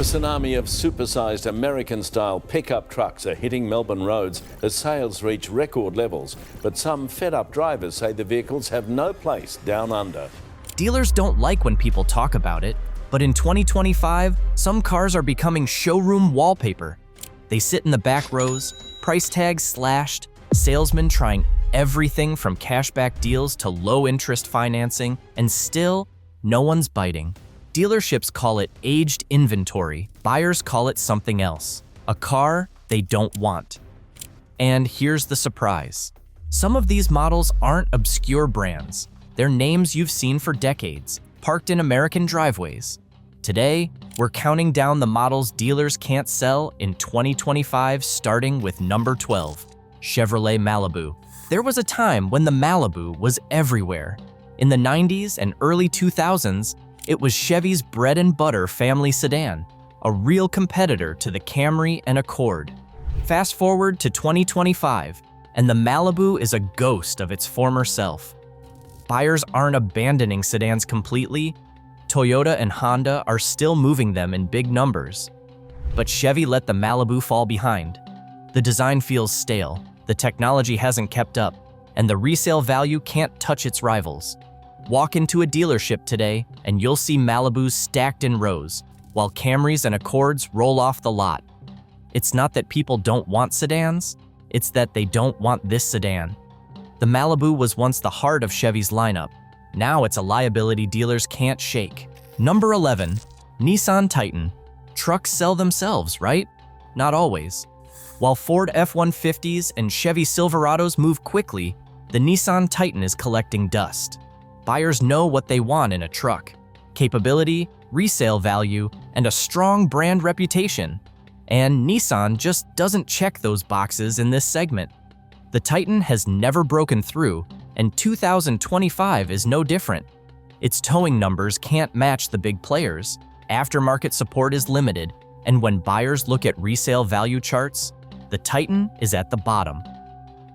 A tsunami of supersized American-style pickup trucks are hitting Melbourne roads as sales reach record levels. But some fed-up drivers say the vehicles have no place down under. Dealers don't like when people talk about it, but in 2025, some cars are becoming showroom wallpaper. They sit in the back rows, price tags slashed, salesmen trying everything from cashback deals to low-interest financing, and still, no one's biting. Dealerships call it aged inventory. Buyers call it something else, a car they don't want. And here's the surprise. Some of these models aren't obscure brands. They're names you've seen for decades, parked in American driveways. Today, we're counting down the models dealers can't sell in 2025, starting with number 12, Chevrolet Malibu. There was a time when the Malibu was everywhere. In the 90s and early 2000s, it was Chevy's bread and butter family sedan, a real competitor to the Camry and Accord. Fast forward to 2025, and the Malibu is a ghost of its former self. Buyers aren't abandoning sedans completely. Toyota and Honda are still moving them in big numbers. But Chevy let the Malibu fall behind. The design feels stale, the technology hasn't kept up, and the resale value can't touch its rivals. Walk into a dealership today, and you'll see Malibus stacked in rows, while Camrys and Accords roll off the lot. It's not that people don't want sedans, it's that they don't want this sedan. The Malibu was once the heart of Chevy's lineup. Now it's a liability dealers can't shake. Number 11, Nissan Titan. Trucks sell themselves, right? Not always. While Ford F-150s and Chevy Silverados move quickly, the Nissan Titan is collecting dust. Buyers know what they want in a truck: capability, resale value, and a strong brand reputation. And Nissan just doesn't check those boxes in this segment. The Titan has never broken through, and 2025 is no different. Its towing numbers can't match the big players, aftermarket support is limited, and when buyers look at resale value charts, the Titan is at the bottom.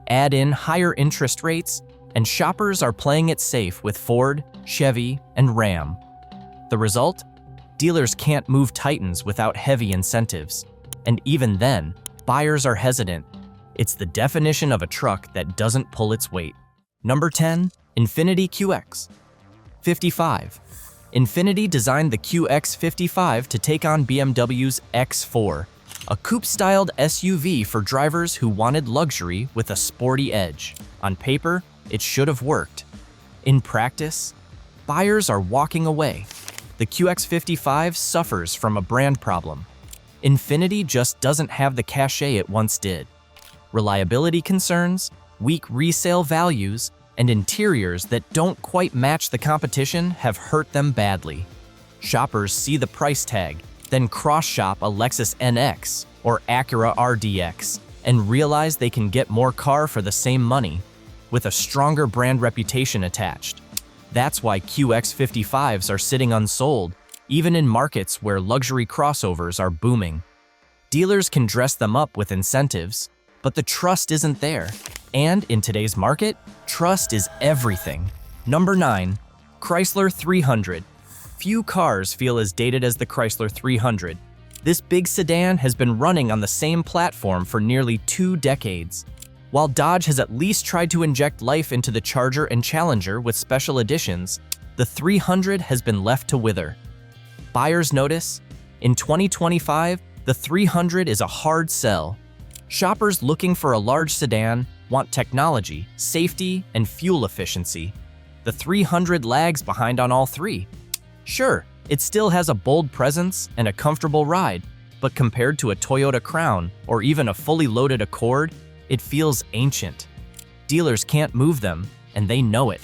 Add in higher interest rates, and shoppers are playing it safe with Ford, Chevy, and Ram. The result? Dealers can't move Titans without heavy incentives. And even then, buyers are hesitant. It's the definition of a truck that doesn't pull its weight. Number 10, Infiniti QX 55. Infiniti designed the QX55 to take on BMW's X4, a coupe-styled SUV for drivers who wanted luxury with a sporty edge. On paper, it should have worked. In practice, buyers are walking away. The QX55 suffers from a brand problem. Infiniti just doesn't have the cachet it once did. Reliability concerns, weak resale values, and interiors that don't quite match the competition have hurt them badly. Shoppers see the price tag, then cross-shop a Lexus NX or Acura RDX and realize they can get more car for the same money, with a stronger brand reputation attached. That's why QX55s are sitting unsold, even in markets where luxury crossovers are booming. Dealers can dress them up with incentives, but the trust isn't there. And in today's market, trust is everything. Number 9, Chrysler 300. Few cars feel as dated as the Chrysler 300. This big sedan has been running on the same platform for nearly 2 decades. While Dodge has at least tried to inject life into the Charger and Challenger with special editions, the 300 has been left to wither. Buyers notice, in 2025, the 300 is a hard sell. Shoppers looking for a large sedan want technology, safety, and fuel efficiency. The 300 lags behind on all three. Sure, it still has a bold presence and a comfortable ride, but compared to a Toyota Crown or even a fully loaded Accord, it feels ancient. Dealers can't move them, and they know it.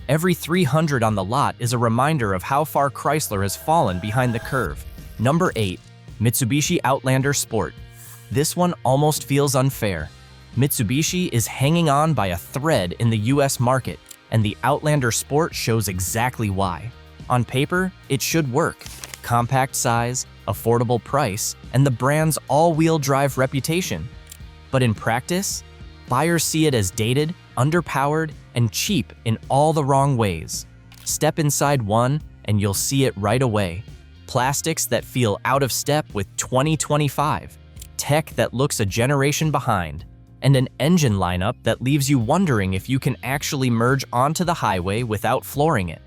Every 300 on the lot is a reminder of how far Chrysler has fallen behind the curve. Number 8, Mitsubishi Outlander Sport. This one almost feels unfair. Mitsubishi is hanging on by a thread in the US market, and the Outlander Sport shows exactly why. On paper, it should work. Compact size, affordable price, and the brand's all-wheel drive reputation. But in practice, buyers see it as dated, underpowered, and cheap in all the wrong ways. Step inside one, and you'll see it right away. Plastics that feel out of step with 2025, tech that looks a generation behind, and an engine lineup that leaves you wondering if you can actually merge onto the highway without flooring it.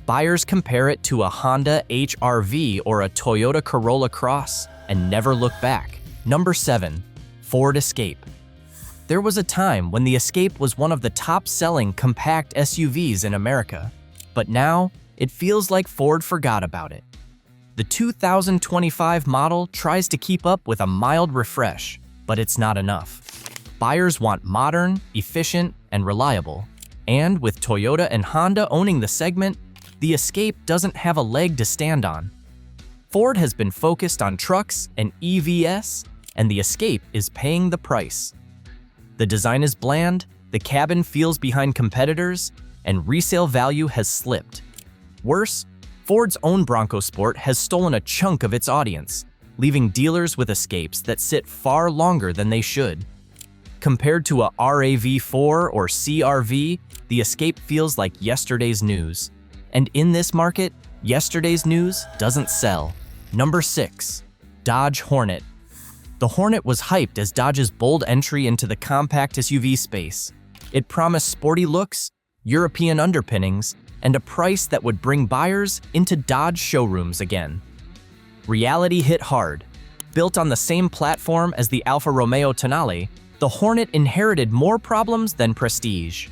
Buyers compare it to a Honda HR-V or a Toyota Corolla Cross and never look back. Number 7. Ford Escape. There was a time when the Escape was one of the top-selling compact SUVs in America, but now it feels like Ford forgot about it. The 2025 model tries to keep up with a mild refresh, but it's not enough. Buyers want modern, efficient, and reliable. And with Toyota and Honda owning the segment, the Escape doesn't have a leg to stand on. Ford has been focused on trucks and EVs, and the Escape is paying the price. The design is bland, the cabin feels behind competitors, and resale value has slipped. Worse, Ford's own Bronco Sport has stolen a chunk of its audience, leaving dealers with Escapes that sit far longer than they should. Compared to a RAV4 or CRV, the Escape feels like yesterday's news. And in this market, yesterday's news doesn't sell. Number 6. Dodge Hornet. The Hornet was hyped as Dodge's bold entry into the compact SUV space. It promised sporty looks, European underpinnings, and a price that would bring buyers into Dodge showrooms again. Reality hit hard. Built on the same platform as the Alfa Romeo Tonale, the Hornet inherited more problems than prestige.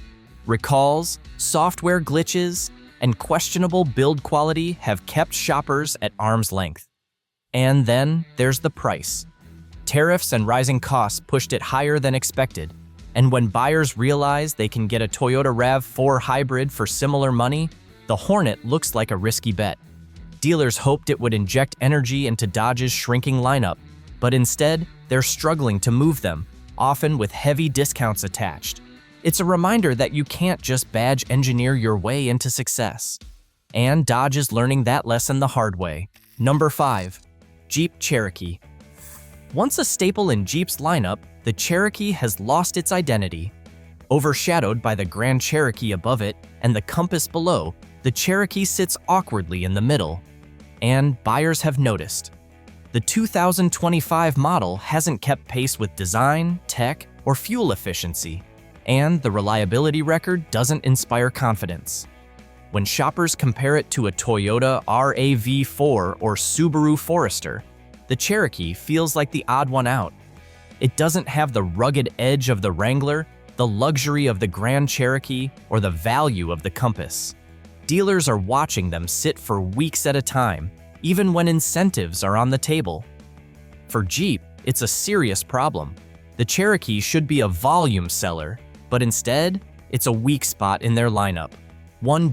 Recalls, software glitches, and questionable build quality have kept shoppers at arm's length. And then there's the price. Tariffs and rising costs pushed it higher than expected, and when buyers realize they can get a Toyota RAV4 hybrid for similar money, the Hornet looks like a risky bet. Dealers hoped it would inject energy into Dodge's shrinking lineup, but instead, they're struggling to move them, often with heavy discounts attached. It's a reminder that you can't just badge engineer your way into success. And Dodge is learning that lesson the hard way. Number 5. Jeep Cherokee. Once a staple in Jeep's lineup, the Cherokee has lost its identity. Overshadowed by the Grand Cherokee above it and the Compass below, the Cherokee sits awkwardly in the middle. And buyers have noticed. The 2025 model hasn't kept pace with design, tech, or fuel efficiency, and the reliability record doesn't inspire confidence. When shoppers compare it to a Toyota RAV4 or Subaru Forester, the Cherokee feels like the odd one out. It doesn't have the rugged edge of the Wrangler, the luxury of the Grand Cherokee, or the value of the Compass. Dealers are watching them sit for weeks at a time, even when incentives are on the table. For Jeep, it's a serious problem. The Cherokee should be a volume seller, but instead, it's a weak spot in their lineup.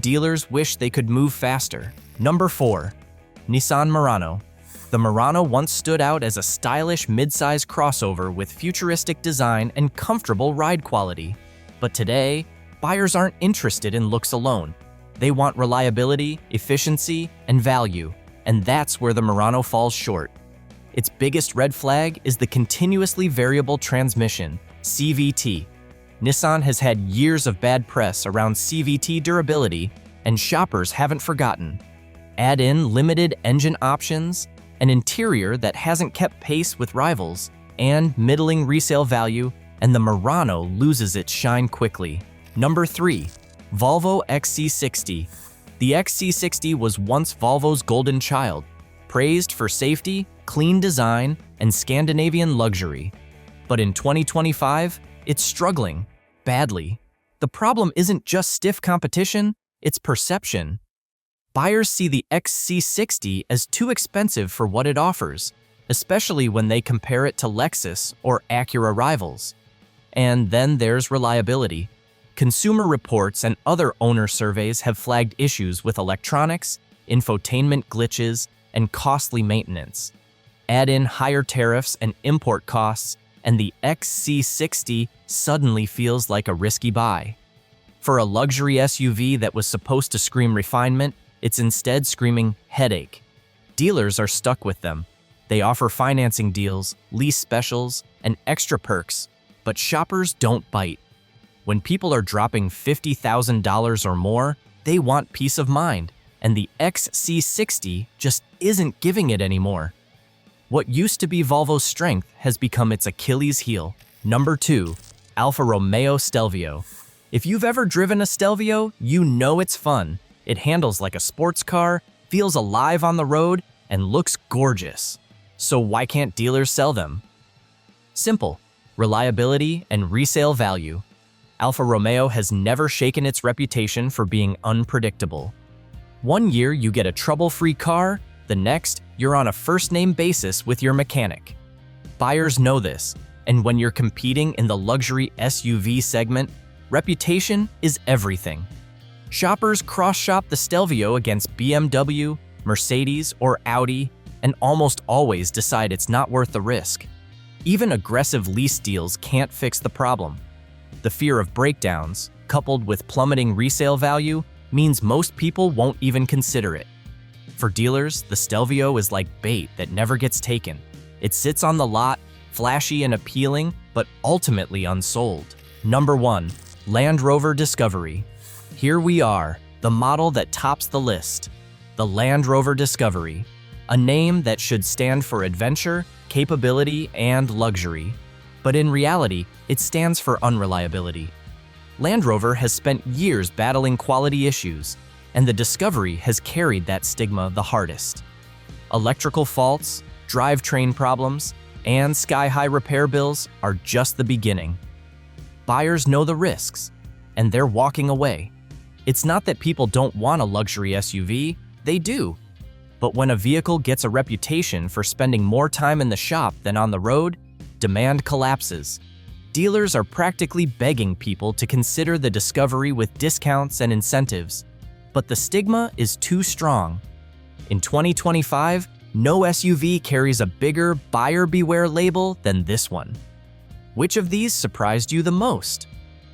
Dealers wish they could move faster. Number 4. Nissan Murano. The Murano once stood out as a stylish midsize crossover with futuristic design and comfortable ride quality. But today, buyers aren't interested in looks alone. They want reliability, efficiency, and value, and that's where the Murano falls short. Its biggest red flag is the continuously variable transmission, CVT. Nissan has had years of bad press around CVT durability, and shoppers haven't forgotten. Add in limited engine options, an interior that hasn't kept pace with rivals, and middling resale value, and the Murano loses its shine quickly. Number 3. Volvo XC60. The XC60 was once Volvo's golden child, praised for safety, clean design, and Scandinavian luxury. But in 2025, it's struggling badly. The problem isn't just stiff competition, it's perception. Buyers see the XC60 as too expensive for what it offers, especially when they compare it to Lexus or Acura rivals. And then there's reliability. Consumer reports and other owner surveys have flagged issues with electronics, infotainment glitches, and costly maintenance. Add in higher tariffs and import costs, and the XC60 suddenly feels like a risky buy. For a luxury SUV that was supposed to scream refinement, it's instead screaming headache. Dealers are stuck with them. They offer financing deals, lease specials, and extra perks, but shoppers don't bite. When people are dropping $50,000 or more, they want peace of mind, and the XC60 just isn't giving it anymore. What used to be Volvo's strength has become its Achilles heel. Number 2, Alfa Romeo Stelvio. If you've ever driven a Stelvio, you know it's fun. It handles like a sports car, feels alive on the road, and looks gorgeous. So why can't dealers sell them? Simple: reliability and resale value. Alfa Romeo has never shaken its reputation for being unpredictable. One year you get a trouble-free car, the next you're on a first-name basis with your mechanic. Buyers know this, and when you're competing in the luxury SUV segment, reputation is everything. Shoppers cross-shop the Stelvio against BMW, Mercedes, or Audi, and almost always decide it's not worth the risk. Even aggressive lease deals can't fix the problem. The fear of breakdowns, coupled with plummeting resale value, means most people won't even consider it. For dealers, the Stelvio is like bait that never gets taken. It sits on the lot, flashy and appealing, but ultimately unsold. Number 1, Land Rover Discovery. Here we are, the model that tops the list. The Land Rover Discovery, a name that should stand for adventure, capability, and luxury. But in reality, it stands for unreliability. Land Rover has spent years battling quality issues, and the Discovery has carried that stigma the hardest. Electrical faults, drivetrain problems, and sky-high repair bills are just the beginning. Buyers know the risks, and they're walking away. It's not that people don't want a luxury SUV, they do. But when a vehicle gets a reputation for spending more time in the shop than on the road, demand collapses. Dealers are practically begging people to consider the Discovery with discounts and incentives, but the stigma is too strong. In 2025, no SUV carries a bigger buyer beware label than this one. Which of these surprised you the most?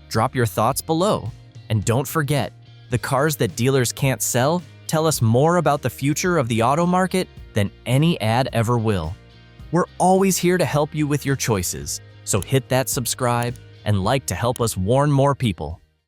Drop your thoughts below. And don't forget, the cars that dealers can't sell tell us more about the future of the auto market than any ad ever will. We're always here to help you with your choices, so hit that subscribe and like to help us warn more people.